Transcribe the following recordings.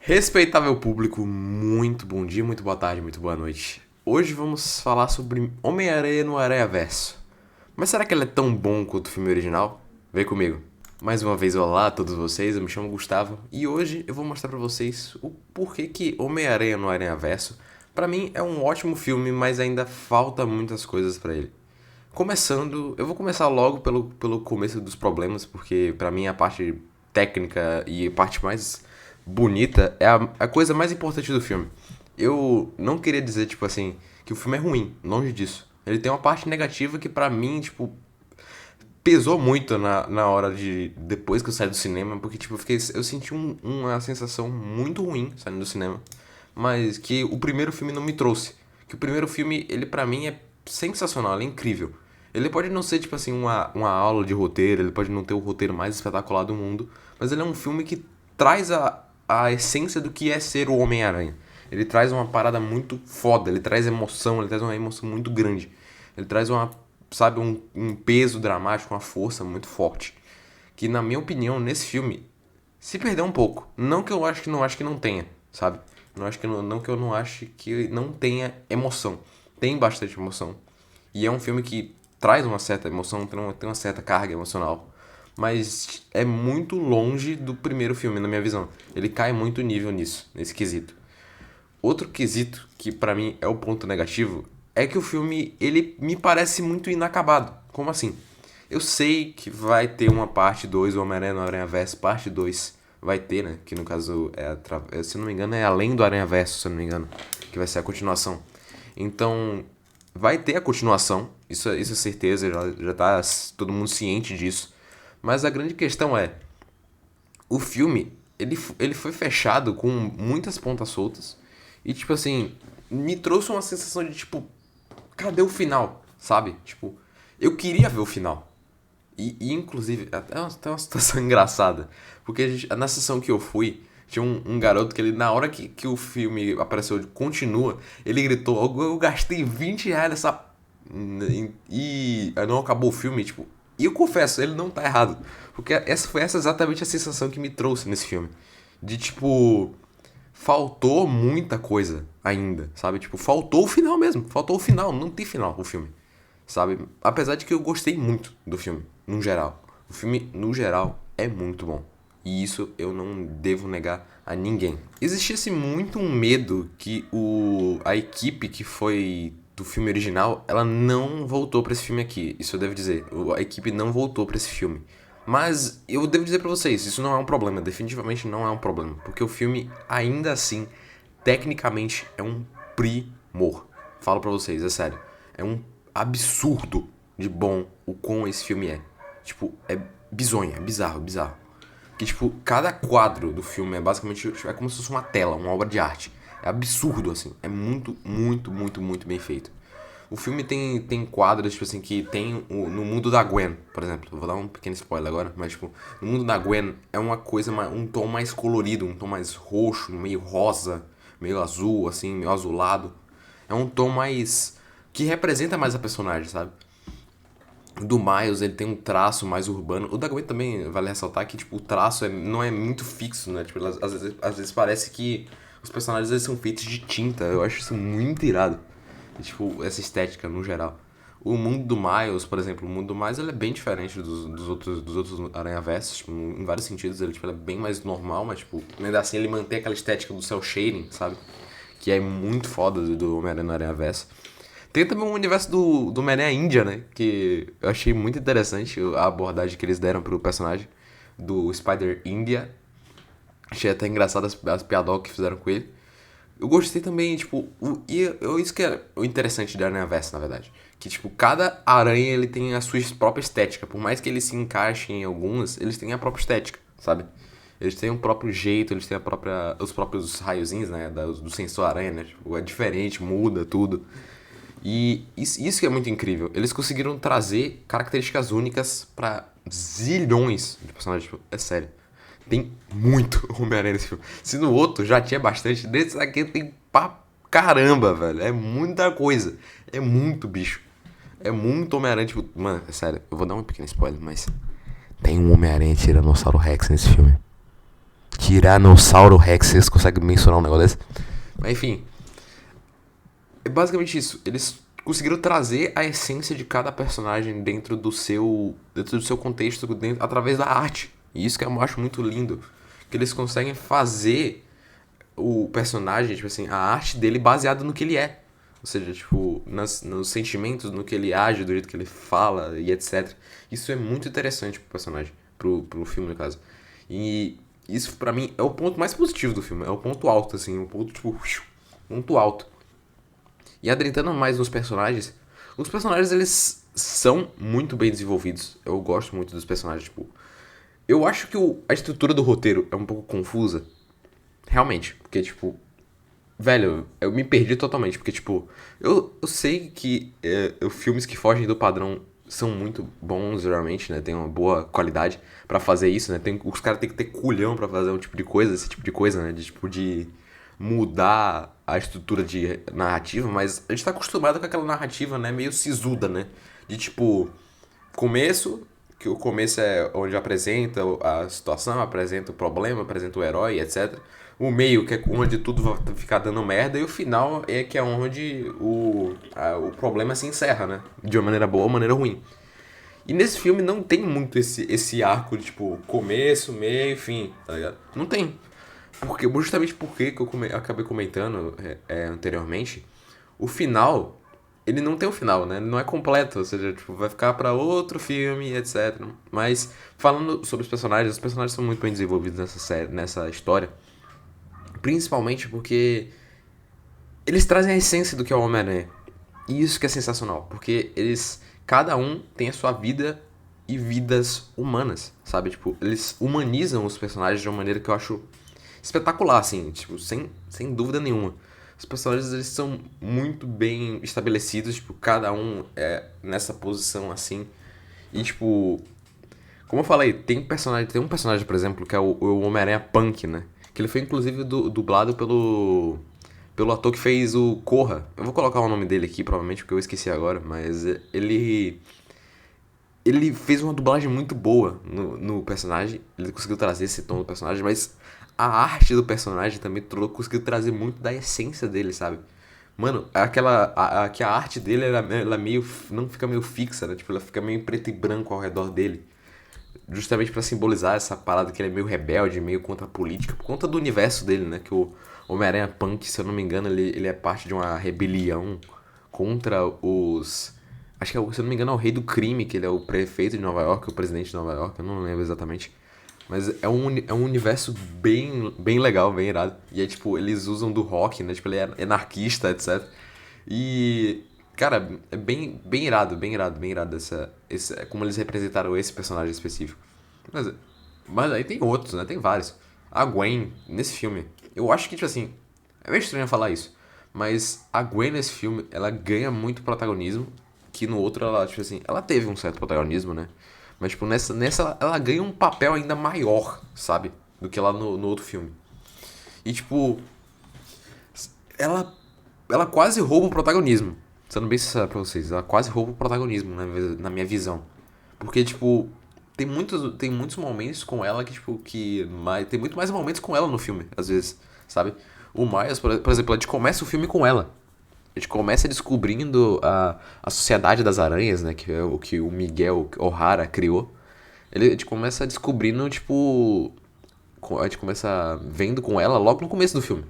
Respeitável público, muito bom dia, muito boa tarde, muito boa noite. Hoje vamos falar sobre Homem-Aranha no Aranhaverso. Mas será que ele é tão bom quanto o filme original? Vem comigo. Mais uma vez, olá a todos vocês, eu me chamo Gustavo e hoje eu vou mostrar pra vocês o porquê que Homem-Aranha no Aranhaverso, pra mim, é um ótimo filme, mas ainda falta muitas coisas pra ele. Começando, eu vou começar logo pelo começo dos problemas, porque pra mim a parte técnica e a parte mais bonita é a coisa mais importante do filme. Eu não queria dizer, tipo assim, que o filme é ruim, longe disso. Ele tem uma parte negativa que pra mim, tipo, pesou muito na hora de. Depois que eu saí do cinema, porque, tipo, eu senti uma sensação muito ruim saindo do cinema, mas que o primeiro filme não me trouxe. Que o primeiro filme, ele pra mim é sensacional, ele é incrível. Ele pode não ser, tipo assim, uma aula de roteiro, ele pode não ter o roteiro mais espetacular do mundo, mas ele é um filme que traz a essência do que é ser o Homem-Aranha. Ele traz uma parada muito foda, ele traz emoção, ele traz uma emoção muito grande. Ele traz sabe, um peso dramático, uma força muito forte. Que, na minha opinião, nesse filme, se perdeu um pouco. Não que eu acho que não tenha, sabe? Não acho que não que eu não ache que não tenha emoção. Tem bastante emoção. E é um filme que traz uma certa emoção, tem uma certa carga emocional. Mas é muito longe do primeiro filme, na minha visão. Ele cai muito nível nisso, nesse quesito. Outro quesito que pra mim é o ponto negativo é que o filme ele me parece muito inacabado. Como assim? Eu sei que vai ter uma parte 2 o Homem-Aranha no Aranha-Verso, parte 2 vai ter, né? Que no caso se não me engano, é além do Aranha-Verso, se eu não me engano, que vai ser a continuação. Então, vai ter a continuação, isso é certeza, já tá todo mundo ciente disso. Mas a grande questão é, o filme, ele foi fechado com muitas pontas soltas. E, tipo assim, me trouxe uma sensação de, tipo, cadê o final? Sabe? Tipo, eu queria ver o final. E inclusive, até uma situação engraçada. Porque na sessão que eu fui, tinha um garoto que ele, na hora que o filme apareceu de continua, ele gritou, eu gastei R$ 20 nessa. E não acabou o filme, tipo. E eu confesso, ele não tá errado. Porque essa exatamente a sensação que me trouxe nesse filme. De tipo. Faltou muita coisa ainda, sabe? Tipo, faltou o final mesmo. Faltou o final, não tem final o filme, sabe? Apesar de que eu gostei muito do filme, no geral. O filme, no geral, é muito bom. E isso eu não devo negar a ninguém. Existisse muito um medo que a equipe que foi do filme original, ela não voltou pra esse filme aqui. Isso eu devo dizer. A equipe não voltou pra esse filme. Mas eu devo dizer pra vocês, isso não é um problema. Definitivamente não é um problema. Porque o filme, ainda assim, tecnicamente, é um primor. Falo pra vocês, é sério. É um absurdo de bom o quão esse filme é. Tipo, é bizonho, é bizarro, bizarro. Que, tipo, cada quadro do filme é basicamente, é como se fosse uma tela, uma obra de arte. É absurdo, assim. É muito, muito, muito, muito bem feito. O filme tem quadros, tipo assim, que tem no mundo da Gwen, por exemplo. Eu vou dar um pequeno spoiler agora, mas, tipo, no mundo da Gwen é uma coisa, um tom mais colorido, um tom mais roxo, meio rosa, meio azul, assim, meio azulado. É um tom mais. Que representa mais a personagem, sabe? Do Miles, ele tem um traço mais urbano. O da Gwen também vale ressaltar que, tipo, o traço não é muito fixo, né? Tipo, às vezes parece que os personagens eles são feitos de tinta. Eu acho isso muito irado. E, tipo, essa estética no geral. O mundo do Miles, por exemplo, o mundo do Miles ele é bem diferente dos outros Aranha-Versos, tipo, em vários sentidos. Ele, tipo, ele é bem mais normal, mas, tipo, ainda assim ele mantém aquela estética do cel shading, sabe? Que é muito foda do Homem-Aranha no Aranha-Verso. Tem também o universo do Homem-Aranha Índia, né? Que eu achei muito interessante a abordagem que eles deram pro personagem do Spider India. Achei até engraçado as piadocas que fizeram com ele. Eu gostei também, tipo, isso que é o interessante da Aranha-Verso, na verdade. Que, tipo, cada aranha ele tem a sua própria estética. Por mais que eles se encaixem em algumas, eles têm a própria estética, sabe? Eles têm o próprio jeito, eles têm os próprios raiozinhos, né? Do sensor aranha, né? Tipo, é diferente, muda tudo. E isso que é muito incrível. Eles conseguiram trazer características únicas pra zilhões de personagens. Tipo, é sério. Tem muito Homem-Aranha nesse filme. Se no outro já tinha bastante, nesse aqui tem pra caramba, velho. É muita coisa. É muito bicho. É muito Homem-Aranha. Tipo, mano, é sério. Eu vou dar um pequeno spoiler, mas tem um Homem-Aranha Tiranossauro Rex nesse filme. Tiranossauro Rex, vocês conseguem mencionar um negócio desse? Mas enfim, é basicamente isso. Eles conseguiram trazer a essência de cada personagem dentro do seu contexto, através da arte. E isso que eu acho muito lindo. Que eles conseguem fazer o personagem, tipo assim, a arte dele baseada no que ele é. Ou seja, tipo, nos sentimentos, no que ele age, do jeito que ele fala e etc. Isso é muito interessante pro personagem, pro filme, no caso. E isso, pra mim, é o ponto mais positivo do filme. É o ponto alto, assim, um ponto, tipo, ponto alto. E adentrando mais nos personagens, os personagens, eles são muito bem desenvolvidos. Eu gosto muito dos personagens, tipo... Eu acho que a estrutura do roteiro é um pouco confusa. Realmente, porque, tipo... Velho, eu me perdi totalmente, porque, tipo... Eu sei que filmes que fogem do padrão são muito bons, geralmente, né? Tem uma boa qualidade pra fazer isso, né? Os caras têm que ter culhão pra fazer um tipo de coisa, esse tipo de coisa, né? De mudar a estrutura de narrativa, mas a gente tá acostumado com aquela narrativa, né? Meio sisuda, né? De, tipo... Começo, que o começo é onde apresenta a situação, apresenta o problema, apresenta o herói, etc. O meio, que é onde tudo vai ficar dando merda, e o final é que é onde o problema se encerra, né? De uma maneira boa ou maneira ruim. E nesse filme não tem muito esse arco de, tipo, começo, meio, fim, tá ligado? Não tem. Justamente porque que acabei comentando anteriormente, o final, ele não tem um final, né? Ele não é completo, ou seja, tipo, vai ficar pra outro filme, etc. Mas, falando sobre os personagens são muito bem desenvolvidos nessa série, nessa história. Principalmente porque eles trazem a essência do que é o Homem-Aranha. E isso que é sensacional, porque cada um tem a sua vida e vidas humanas, sabe? Tipo, eles humanizam os personagens de uma maneira que eu acho espetacular, assim, tipo, sem dúvida nenhuma. Os personagens, eles são muito bem estabelecidos, tipo, cada um é nessa posição, assim. E, tipo, como eu falei, tem um personagem, por exemplo, que é o Homem-Aranha Punk, né? Que ele foi, inclusive, dublado pelo ator que fez o Corra. Eu vou colocar o nome dele aqui, provavelmente, porque eu esqueci agora, mas ele fez uma dublagem muito boa no personagem. Ele conseguiu trazer esse tom do personagem, mas a arte do personagem também conseguiu trazer muito da essência dele, sabe? Mano, que a arte dele ela meio, não fica meio fixa, né? Tipo, ela fica meio preto e branco ao redor dele. Justamente pra simbolizar essa parada que ele é meio rebelde, meio contra a política, por conta do universo dele, né? Que o Homem-Aranha Punk, se eu não me engano, ele é parte de uma rebelião contra os... Acho que, se eu não me engano, é o Rei do Crime, que ele é o prefeito de Nova York, o presidente de Nova York, eu não lembro exatamente. Mas é um universo bem, bem legal, bem irado. E aí, tipo, eles usam do rock, né? Tipo, ele é anarquista, etc. E, cara, é bem, bem irado, bem irado, bem irado como eles representaram esse personagem específico. Mas, mas aí tem outros, né? Tem vários. A Gwen, nesse filme, eu acho que, tipo assim, é meio estranho falar isso, mas a Gwen nesse filme, ela ganha muito protagonismo, que no outro ela, tipo assim, ela teve um certo protagonismo, né? Mas, tipo, nessa ela ganha um papel ainda maior, sabe? Do que lá no outro filme. E, tipo, ela, ela quase rouba o protagonismo. Sendo bem sincero pra vocês, ela quase rouba o protagonismo, na minha visão. Porque, tipo, tem muitos momentos com ela que, tipo, tem muito mais momentos com ela no filme, às vezes, sabe? O Miles, por exemplo, a gente começa o filme com ela. A gente começa descobrindo a Sociedade das Aranhas, né? Que é o que o Miguel O'Hara criou. A gente começa descobrindo, tipo... A gente começa vendo com ela logo no começo do filme.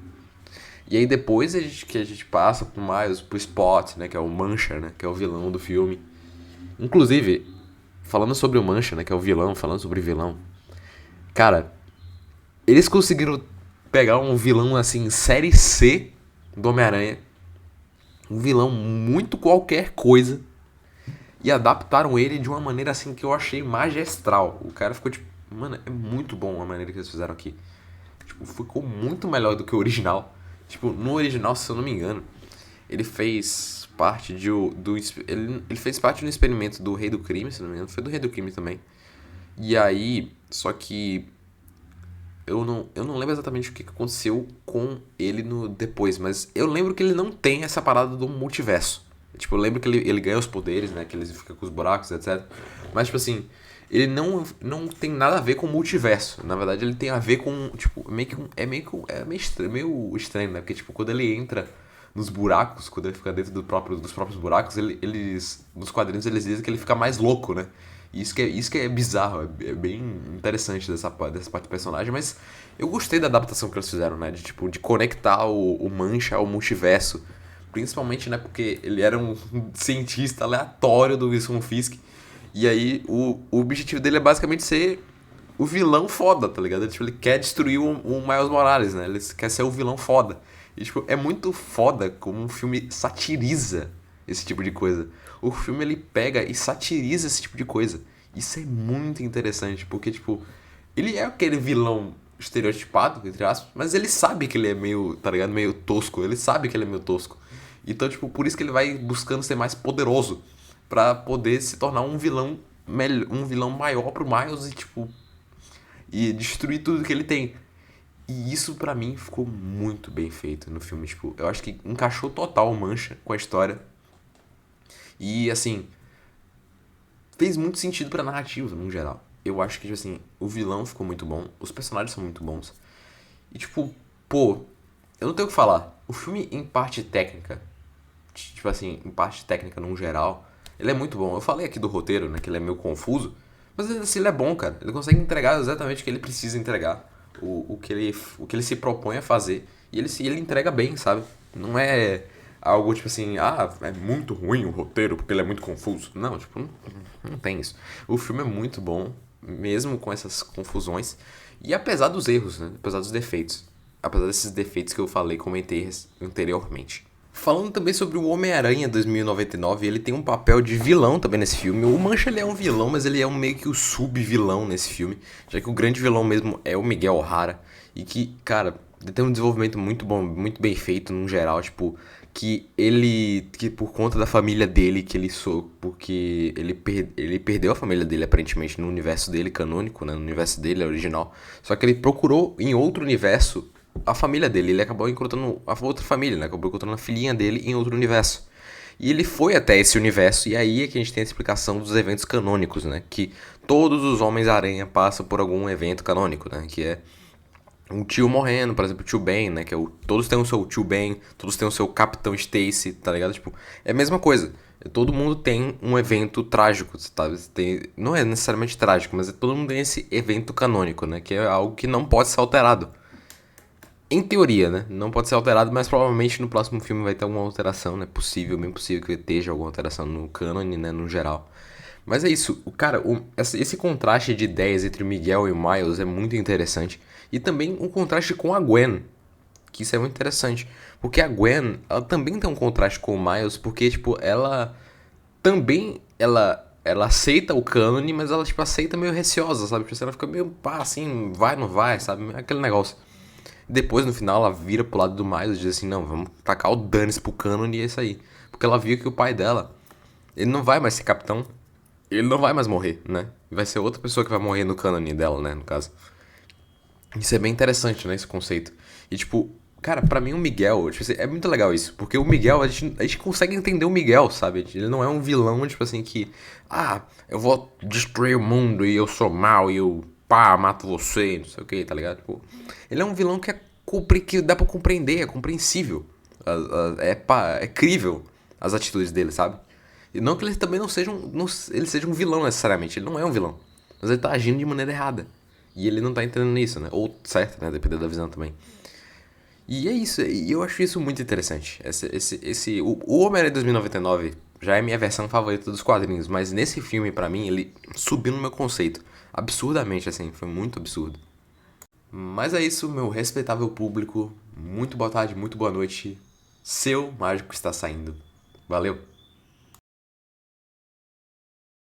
E aí depois que a gente passa pro Spot, né? Que é o Mancha, né? Que é o vilão do filme. Inclusive, falando sobre o Mancha, né? Que é o vilão, falando sobre vilão. Cara, eles conseguiram pegar um vilão, assim, série C do Homem-Aranha. Um vilão muito qualquer coisa. E adaptaram ele de uma maneira, assim, que eu achei magistral. O cara ficou tipo... Mano, é muito bom a maneira que eles fizeram aqui. Tipo, ficou muito melhor do que o original. Tipo, no original, se eu não me engano, ele fez parte ele fez parte do experimento do Rei do Crime, se não me engano. Foi do Rei do Crime também. E aí, só que eu não lembro exatamente o que aconteceu com ele no depois, mas eu lembro que ele não tem essa parada do multiverso. Tipo, eu lembro que ele ganha os poderes, né? Que ele fica com os buracos, etc. Mas, tipo assim, não tem nada a ver com o multiverso. Na verdade, ele tem a ver com, tipo, meio estranho, né? Porque, tipo, quando ele entra nos buracos, quando ele fica dentro dos próprios buracos, nos quadrinhos eles dizem que ele fica mais louco, né? E isso que é bizarro, é bem interessante dessa parte do personagem, mas eu gostei da adaptação que eles fizeram, né? De, tipo, de conectar o Mancha ao multiverso. Principalmente, né, porque ele era um cientista aleatório do Wilson Fisk. E aí o objetivo dele é basicamente ser o vilão foda, tá ligado? Tipo, ele quer destruir o Miles Morales, né? Ele quer ser o vilão foda. E, tipo, é muito foda como um filme satiriza esse tipo de coisa. O filme, ele pega e satiriza esse tipo de coisa. Isso é muito interessante, porque, tipo, ele é aquele vilão estereotipado, entre aspas, mas ele sabe que ele é meio, tá ligado? Meio tosco. Ele sabe que ele é meio tosco. Então, tipo, por isso que ele vai buscando ser mais poderoso. Pra poder se tornar um vilão um vilão maior pro Miles e, tipo, e destruir tudo que ele tem. E isso pra mim ficou muito bem feito no filme, tipo, eu acho que encaixou total o Mancha com a história. E assim, fez muito sentido pra narrativa no geral. Eu acho que, tipo assim, o vilão ficou muito bom, os personagens são muito bons. E tipo, pô, eu não tenho o que falar. O filme em parte técnica, tipo assim, em parte técnica no geral, ele é muito bom. Eu falei aqui do roteiro, né, que ele é meio confuso, mas assim, ele é bom, cara. Ele consegue entregar exatamente o que ele precisa entregar, o que ele se propõe a fazer, e ele entrega bem, sabe? Não é algo tipo assim, ah, é muito ruim o roteiro porque ele é muito confuso. Não, tipo, não tem isso. O filme é muito bom, mesmo com essas confusões, e apesar dos erros, né, apesar dos defeitos. Apesar desses defeitos que eu falei, comentei anteriormente. Falando também sobre o Homem-Aranha 2099, ele tem um papel de vilão também nesse filme. O Mancha ele é um vilão, mas ele é meio que o sub-vilão nesse filme, já que o grande vilão mesmo é o Miguel O'Hara. E que, cara, ele tem um desenvolvimento muito bom, muito bem feito no geral, tipo, que por conta da família dele, porque ele perdeu a família dele aparentemente no universo dele canônico, né, no universo dele original. Só que ele procurou em outro universo a família dele. Ele acabou encontrando a outra família, né? Acabou encontrando a filhinha dele em outro universo. E ele foi até esse universo, e aí é que a gente tem a explicação dos eventos canônicos, né? Que todos os Homens-Aranha passam por algum evento canônico, né? Que é um tio morrendo, por exemplo, o tio Ben, né? Que é todos têm o seu tio Ben, todos têm o seu Capitão Stacy, tá ligado? Tipo, é a mesma coisa. Todo mundo tem um evento trágico, tá? Não é necessariamente trágico, mas todo mundo tem esse evento canônico, né? Que é algo que não pode ser alterado. Em teoria, né? Não pode ser alterado, mas provavelmente no próximo filme vai ter alguma alteração, né? Possível, bem possível que esteja alguma alteração no cânone, né? No geral. Mas é isso. Cara, esse contraste de ideias entre o Miguel e o Miles é muito interessante. E também um contraste com a Gwen. Que isso é muito interessante. Porque a Gwen, ela também tem um contraste com o Miles, porque, tipo, ela também, ela aceita o cânone, mas ela, tipo, aceita meio receosa, sabe? Tipo, ela fica meio, pá, assim, vai, não vai, sabe? Aquele negócio. Depois, no final, ela vira pro lado do Miles e diz assim, não, vamos tacar o dane-se pro cânone e é isso aí. Porque ela viu que o pai dela, ele não vai mais ser capitão, ele não vai mais morrer, né? Vai ser outra pessoa que vai morrer no cânone dela, né, no caso. Isso é bem interessante, né, esse conceito. E, tipo, cara, pra mim o Miguel, tipo assim, é muito legal isso. Porque o Miguel, a gente consegue entender o Miguel, sabe? Ele não é um vilão, tipo assim, que... Ah, eu vou destruir o mundo e eu sou mau e eu, pá, mato você, não sei o que, tá ligado? Tipo, ele é um vilão que dá pra compreender, é compreensível. É crível as atitudes dele, sabe? E não que ele também ele seja um vilão necessariamente, ele não é um vilão. Mas ele tá agindo de maneira errada. E ele não tá entendendo isso, né? Ou certo, né? Dependendo da visão também. E é isso, e eu acho isso muito interessante. O Homem-Aranha 2099 já é minha versão favorita dos quadrinhos, mas nesse filme, pra mim, ele subiu no meu conceito. Absurdamente, assim, foi muito absurdo. Mas é isso, meu respeitável público. Muito boa tarde, muito boa noite. Seu mágico está saindo. Valeu!